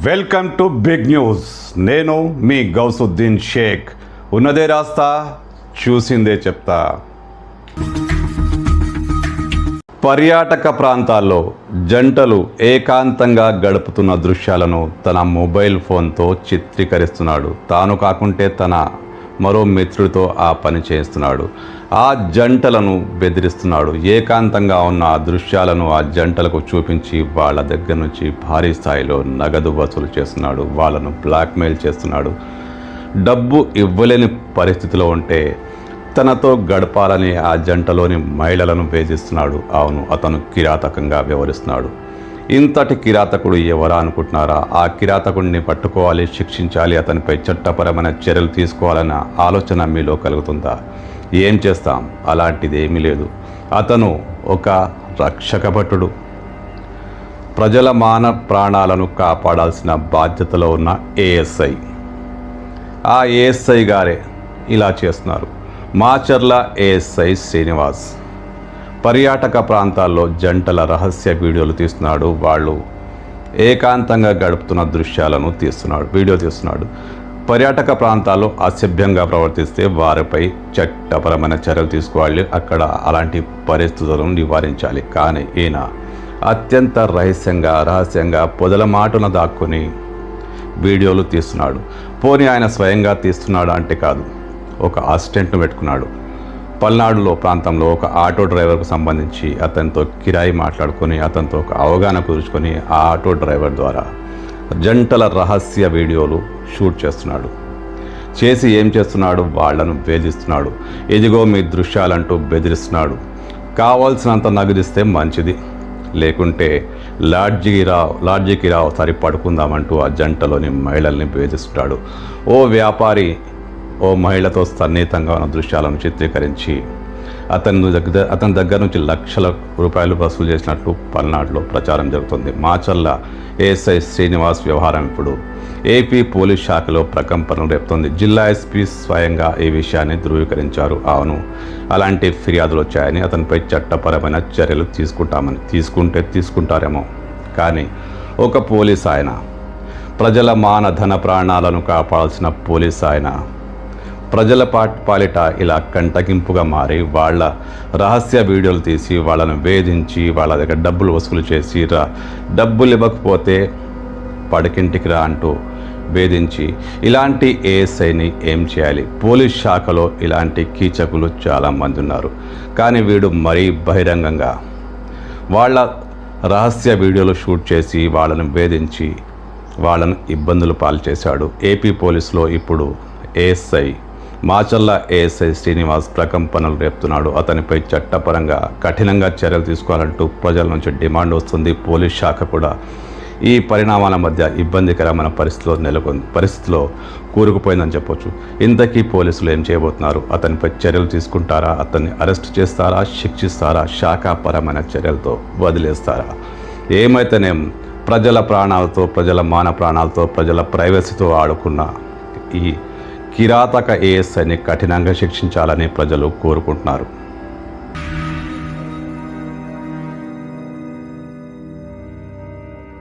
Welcome to big news. నేను మీ గౌసుద్దీన్ షేక్. ఉన్నదే రాస్తా, చూసిందే చెప్తా. పర్యాటక ప్రాంతాల్లో జంటలు ఏకాంతంగా గడుపుతున్న దృశ్యాలను తన మొబైల్ ఫోన్తో చిత్రీకరిస్తున్నాడు. తాను కాకుంటే తన మరో మిత్రుడితో ఆ పని చేస్తున్నాడు. ఆ జంటలను బెదిరిస్తున్నాడు. ఏకాంతంగా ఉన్న ఆ దృశ్యాలను ఆ జంటలకు చూపించి వాళ్ళ దగ్గర నుంచి భారీ స్థాయిలో నగదు వసూలు చేస్తున్నాడు. వాళ్ళను బ్లాక్మెయిల్ చేస్తున్నాడు. డబ్బు ఇవ్వలేని పరిస్థితిలో ఉంటే తనతో గడపాలని ఆ జంటలోని మహిళలను వేధిస్తున్నాడు. అవును, అతను కిరాతకంగా వ్యవహరిస్తున్నాడు. ఇంతటి కిరాతకుడు ఎవరా అనుకుంటున్నారా? ఆ కిరాతకుడిని పట్టుకోవాలి, శిక్షించాలి, అతనిపై చట్టపరమైన చర్యలు తీసుకోవాలన్న ఆలోచన మీలో కలుగుతుందా? ఏం చేస్తాం? అలాంటిది ఏమీ లేదు. అతను ఒక రక్షక భటుడు. ప్రజల ప్రాణాలను కాపాడాల్సిన బాధ్యతలో ఉన్న ఏఎస్ఐ. ఆ ఏఎస్ఐ గారే ఇలా చేస్తున్నారు. మాచర్ల ఏఎస్ఐ శ్రీనివాస్ పర్యాటక ప్రాంతాల్లో జంటల రహస్య వీడియోలు తీస్తున్నాడు. వాళ్ళు ఏకాంతంగా గడుపుతున్న దృశ్యాలను వీడియో తీస్తున్నాడు. పర్యాటక ప్రాంతాల్లో అసభ్యంగా ప్రవర్తిస్తే వారిపై చట్టపరమైన చర్యలు తీసుకోవాలి. అక్కడ అలాంటి పరిస్థితులను నివారించాలి. కానీ ఈయన అత్యంత రహస్యంగా పొదల మాటున దాక్కుని వీడియోలు తీస్తున్నాడు. పోనీ ఆయన స్వయంగా తీస్తున్నాడు అంటే కాదు, ఒక అసిస్టెంట్ను పెట్టుకున్నాడు. పల్నాడులో ప్రాంతంలో ఒక ఆటో డ్రైవర్కు సంబంధించి అతనితో కిరాయి మాట్లాడుకొని అతనితో ఒక అవగాహన కుదుర్చుకొని ఆ ఆటో డ్రైవర్ ద్వారా జంటల రహస్య వీడియోలు షూట్ చేస్తున్నాడు. చేసి ఏం చేస్తున్నాడు? వాళ్లను వేధిస్తున్నాడు. ఇదిగో మీ దృశ్యాలంటూ కావాల్సినంత నగదిస్తే మంచిది, లేకుంటే లాడ్జికి రావు సరి పడుకుందామంటూ ఆ జంటలోని మహిళల్ని వేధిస్తున్నాడు. ఓ వ్యాపారి ఓ మహిళతో సన్నిహితంగా ఉన్న దృశ్యాలను చిత్రీకరించి అతని దగ్గర నుంచి లక్షల రూపాయలు వసూలు చేసినట్లు పల్నాడులో ప్రచారం జరుగుతుంది. మాచర్ల ఏఎస్ఐ శ్రీనివాస్ వ్యవహారం ఇప్పుడు ఏపీ పోలీస్ శాఖలో ప్రకంపనలు రేపుతోంది. జిల్లా ఎస్పీ స్వయంగా ఈ విషయాన్ని ధృవీకరించారు. అవును, అలాంటి ఫిర్యాదులు వచ్చాయని, అతనిపై చట్టపరమైన చర్యలు తీసుకుంటారేమో. కానీ ఒక పోలీస్ ఆయన, ప్రజల ధన ప్రాణాలను కాపాడాల్సిన పోలీస్ ఆయన ప్రజల పాలిట ఇలా కంటగింపుగా మారి వాళ్ళ రహస్య వీడియోలు తీసి వాళ్ళను వేధించి వాళ్ళ దగ్గర డబ్బులు వసూలు చేసి డబ్బులు ఇవ్వకపోతే పడకింటికి రా అంటూ వేధించి ఇలాంటి ఏఎస్ఐని ఏం చేయాలి? పోలీస్ శాఖలో ఇలాంటి కీచకులు చాలామంది ఉన్నారు. కానీ వీడు మరీ బహిరంగంగా వాళ్ళ రహస్య వీడియోలు షూట్ చేసి వాళ్ళను వేధించి వాళ్ళను ఇబ్బందులు పాలు చేశాడు. ఏపీ పోలీసులో ఇప్పుడు ఏఎస్ఐ మాచర్ల ఏఎస్ఐ శ్రీనివాస్ ప్రకంపనలు రేపుతున్నాడు. అతనిపై చట్టపరంగా కఠినంగా చర్యలు తీసుకోవాలంటూ ప్రజల నుంచి డిమాండ్ వస్తుంది. పోలీస్ శాఖ కూడా ఈ పరిణామాల మధ్య ఇబ్బందికరమైన పరిస్థితిలో కూరుకుపోయిందని చెప్పొచ్చు. ఇంతకీ పోలీసులు ఏం చేయబోతున్నారు? అతనిపై చర్యలు తీసుకుంటారా? అతన్ని అరెస్ట్ చేస్తారా? శిక్షిస్తారా? శాఖాపరమైన చర్యలతో వదిలేస్తారా? ఏమైతేనేం ప్రజల ప్రాణాలతో, ప్రజల ప్రాణాలతో, ప్రజల ప్రైవసీతో ఆడుకున్న ఈ కిరాతక ఏఎస్ఐని కఠినంగా శిక్షించాలని ప్రజలు కోరుకుంటున్నారు.